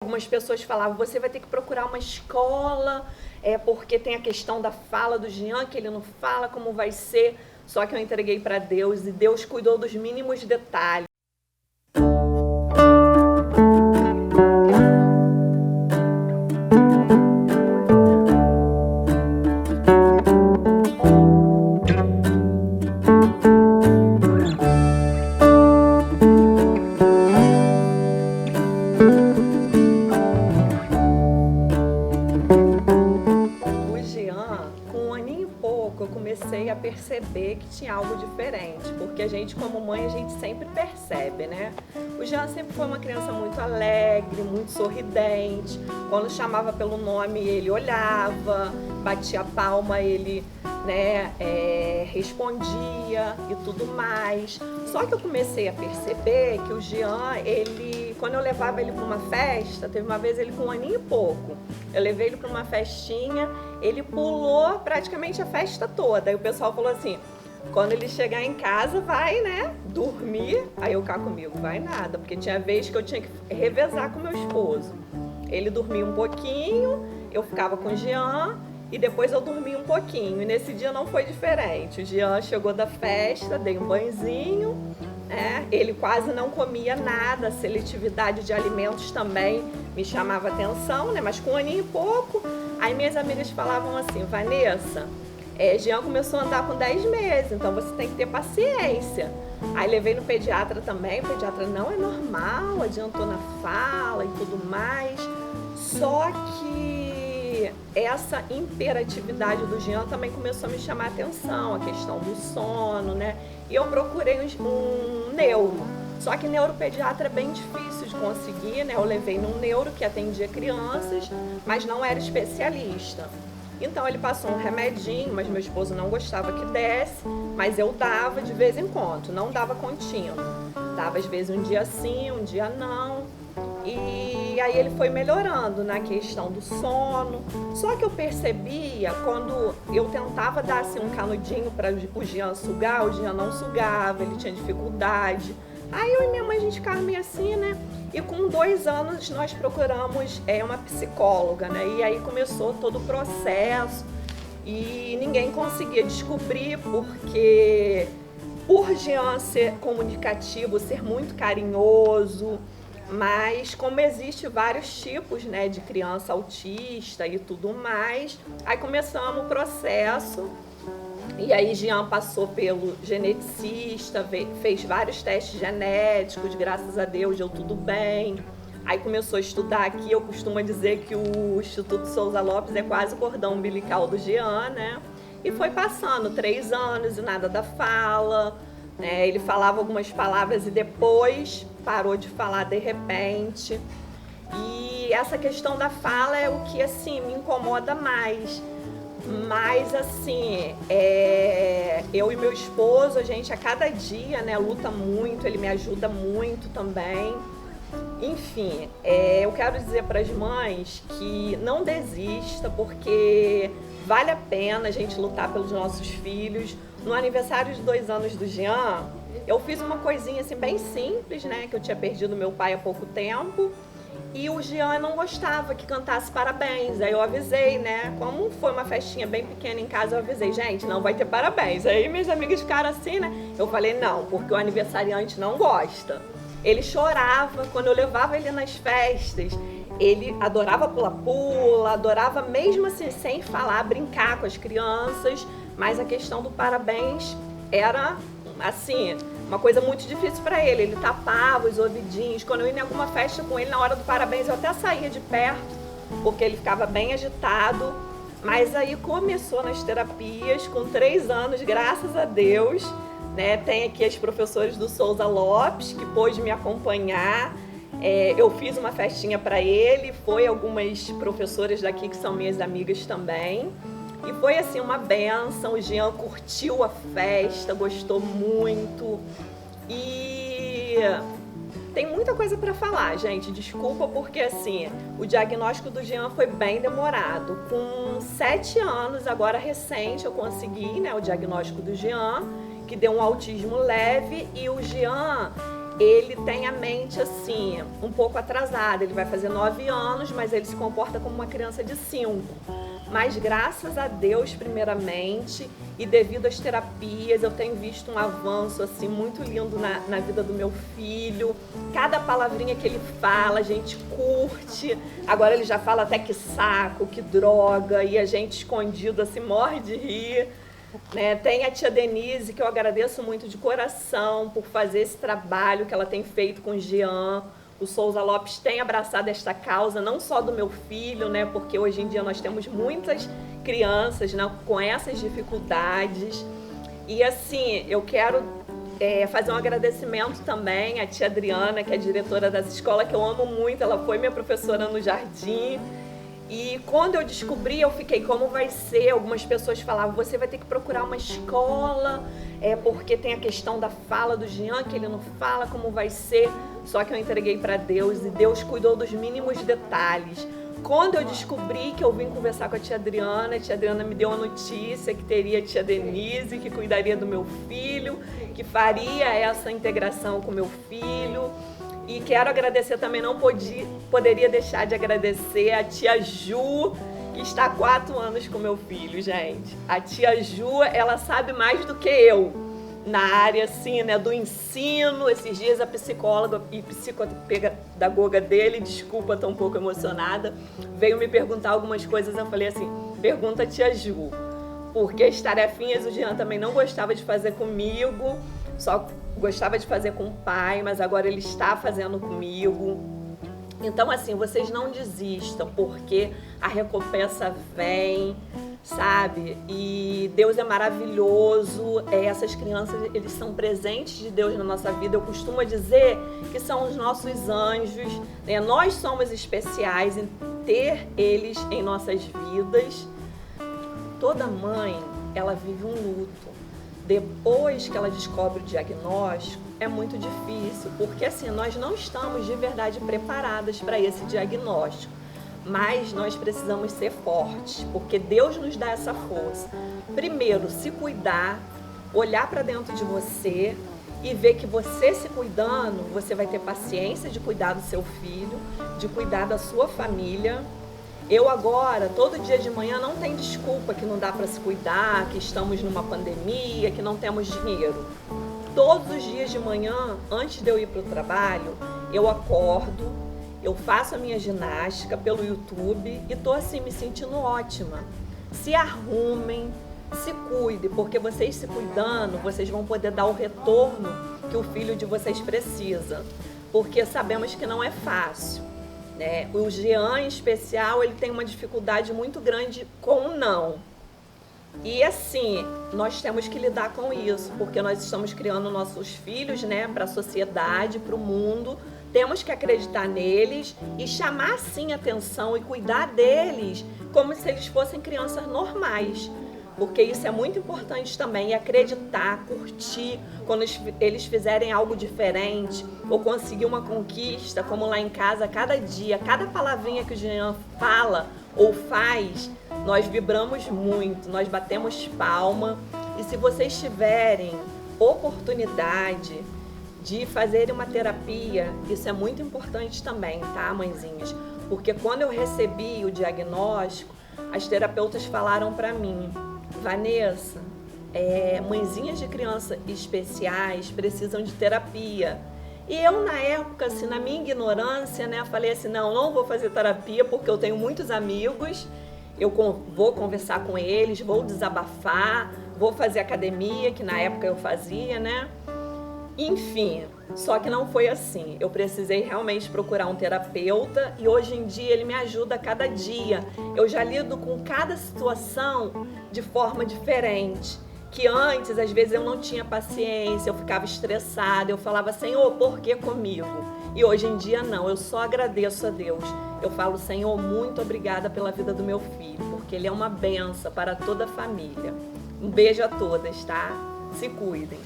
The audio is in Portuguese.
Algumas pessoas falavam, você vai ter que procurar uma escola, porque tem a questão da fala do Jean, que ele não fala como vai ser. Só que eu entreguei para Deus e Deus cuidou dos mínimos detalhes. Com um aninho e pouco, eu comecei a perceber que tinha algo diferente, porque a gente, como mãe, a gente sempre percebe, né? O Jean sempre foi uma criança muito alegre, muito sorridente. Quando chamava pelo nome, ele olhava, batia a palma, ele, né, respondia e tudo mais. Só que eu comecei a perceber que o Jean, quando eu levava ele para uma festa, teve uma vez ele com um aninho e pouco, eu levei ele para uma festinha, ele pulou praticamente a festa toda. Aí o pessoal falou assim, quando ele chegar em casa vai, né, dormir. Aí eu cá comigo, vai nada, porque tinha vez que eu tinha que revezar com meu esposo. Ele dormia um pouquinho, eu ficava com o Jean e depois eu dormia um pouquinho. E nesse dia não foi diferente. O Jean chegou da festa, dei um banhozinho, ele quase não comia nada, a seletividade de alimentos também me chamava atenção, né? Mas com um aninho e pouco, aí minhas amigas falavam assim, Vanessa, Jean começou a andar com 10 meses, então você tem que ter paciência. Aí levei no pediatra também, o pediatra, não, é normal, adiantou na fala e tudo mais. Só que essa imperatividade do Jean também começou a me chamar a atenção, a questão do sono, né? E eu procurei um neuro, só que neuropediatra é bem difícil de conseguir, né? Eu levei num neuro que atendia crianças, mas não era especialista. Então ele passou um remedinho, mas meu esposo não gostava que desse, mas eu dava de vez em quando, não dava contínuo. Dava às vezes um dia sim, um dia não. E aí ele foi melhorando na questão do sono. Só que eu percebia, quando eu tentava dar assim, um canudinho para o Jean sugar, o Jean não sugava, ele tinha dificuldade. Aí eu e minha mãe, a gente ficava meio assim, né? E com 2 anos nós procuramos uma psicóloga, né? E aí começou todo o processo e ninguém conseguia descobrir, porque por Jean ser comunicativo, ser muito carinhoso, mas como existe vários tipos, né, de criança autista e tudo mais, aí começamos o processo. E aí Jean passou pelo geneticista, fez vários testes genéticos, graças a Deus deu tudo bem. Aí começou a estudar aqui, eu costumo dizer que o Instituto Souza Lopes é quase o cordão umbilical do Jean, né? E foi passando 3 anos e nada da fala, né? Ele falava algumas palavras e depois parou de falar de repente. E essa questão da fala é o que, assim, me incomoda mais. Mas assim, eu e meu esposo, a gente a cada dia, né, luta muito, ele me ajuda muito também. Enfim, eu quero dizer para as mães que não desista, porque vale a pena a gente lutar pelos nossos filhos. No aniversário de 2 anos do Jean, eu fiz uma coisinha assim bem simples, né, que eu tinha perdido meu pai há pouco tempo. E o Jean não gostava que cantasse parabéns. Aí eu avisei, né? Como foi uma festinha bem pequena em casa, eu avisei, gente, não vai ter parabéns. Aí minhas amigas ficaram assim, né? Eu falei, não, porque o aniversariante não gosta. Ele chorava quando eu levava ele nas festas. Ele adorava pula-pula, adorava mesmo assim, sem falar, brincar com as crianças. Mas a questão do parabéns era, assim, uma coisa muito difícil para ele. Ele tapava os ouvidinhos. Quando eu ia em alguma festa com ele, na hora do parabéns, eu até saía de perto, porque ele ficava bem agitado. Mas aí começou nas terapias, com 3 anos, graças a Deus, né? Tem aqui as professoras do Souza Lopes, que pôde me acompanhar. Eu fiz uma festinha para ele, foi algumas professoras daqui que são minhas amigas também. E foi assim uma bênção, o Jean curtiu a festa, gostou muito. E tem muita coisa para falar, gente, desculpa, porque assim, o diagnóstico do Jean foi bem demorado. Com 7 anos, agora recente, eu consegui, né, o diagnóstico do Jean, que deu um autismo leve. E o Jean, ele tem a mente assim, um pouco atrasada. Ele vai fazer 9 anos, mas ele se comporta como uma criança de 5. Mas graças a Deus, primeiramente, e devido às terapias, eu tenho visto um avanço assim muito lindo na vida do meu filho. Cada palavrinha que ele fala, a gente curte. Agora ele já fala até que saco, que droga, e a gente escondido assim morre de rir. Né? Tem a tia Denise, que eu agradeço muito de coração por fazer esse trabalho que ela tem feito com o Jean. O Souza Lopes tem abraçado esta causa, não só do meu filho, né? Porque hoje em dia nós temos muitas crianças, né, com essas dificuldades. E assim, eu quero fazer um agradecimento também à tia Adriana, que é diretora dessa escola, que eu amo muito. Ela foi minha professora no jardim. E quando eu descobri, eu fiquei, como vai ser? Algumas pessoas falavam, você vai ter que procurar uma escola, porque tem a questão da fala do Jean, que ele não fala, como vai ser? Só que eu entreguei para Deus e Deus cuidou dos mínimos detalhes. Quando eu descobri que eu vim conversar com a tia Adriana me deu a notícia que teria a tia Denise, que cuidaria do meu filho, que faria essa integração com meu filho. E quero agradecer também, não poderia deixar de agradecer a tia Ju, que está há 4 anos com meu filho, gente. A tia Ju, ela sabe mais do que eu na área assim, né, do ensino. Esses dias a psicóloga e psicopedagoga dele, desculpa, estou um pouco emocionada, veio me perguntar algumas coisas. Eu falei assim, pergunta a tia Ju, porque as tarefinhas o Jean também não gostava de fazer comigo, só gostava de fazer com o pai, mas agora ele está fazendo comigo. Então, assim, vocês não desistam, porque a recompensa vem, sabe? E Deus é maravilhoso. Essas crianças, eles são presentes de Deus na nossa vida. Eu costumo dizer que são os nossos anjos, né? Nós somos especiais em ter eles em nossas vidas. Toda mãe, ela vive um luto. Depois que ela descobre o diagnóstico, é muito difícil, porque assim, nós não estamos de verdade preparadas para esse diagnóstico, mas nós precisamos ser fortes, porque Deus nos dá essa força. Primeiro, se cuidar, olhar para dentro de você e ver que você se cuidando, você vai ter paciência de cuidar do seu filho, de cuidar da sua família. Eu agora, todo dia de manhã, não tem desculpa que não dá para se cuidar, que estamos numa pandemia, que não temos dinheiro. Todos os dias de manhã, antes de eu ir para o trabalho, eu acordo, eu faço a minha ginástica pelo YouTube e tô assim me sentindo ótima. Se arrumem, se cuidem, porque vocês se cuidando, vocês vão poder dar o retorno que o filho de vocês precisa. Porque sabemos que não é fácil. O Jean, em especial, ele tem uma dificuldade muito grande com o não. E assim, nós temos que lidar com isso, porque nós estamos criando nossos filhos, né, para a sociedade, para o mundo. Temos que acreditar neles e chamar sim atenção e cuidar deles como se eles fossem crianças normais. Porque isso é muito importante também, acreditar, curtir, quando eles fizerem algo diferente ou conseguir uma conquista, como lá em casa, cada dia, cada palavrinha que o Jean fala ou faz, nós vibramos muito, nós batemos palma. E se vocês tiverem oportunidade de fazerem uma terapia, isso é muito importante também, tá, mãezinhas? Porque quando eu recebi o diagnóstico, as terapeutas falaram para mim, Vanessa, mãezinhas de crianças especiais precisam de terapia. E eu, na época, assim, na minha ignorância, né, falei assim, não vou fazer terapia porque eu tenho muitos amigos, eu vou conversar com eles, vou desabafar, vou fazer academia, que na época eu fazia, né? Enfim, só que não foi assim. Eu precisei realmente procurar um terapeuta e hoje em dia ele me ajuda a cada dia. Eu já lido com cada situação de forma diferente. Que antes, às vezes, eu não tinha paciência, eu ficava estressada, eu falava, Senhor, por que comigo? E hoje em dia não, eu só agradeço a Deus. Eu falo, Senhor, muito obrigada pela vida do meu filho, porque ele é uma bênção para toda a família. Um beijo a todas, tá? Se cuidem.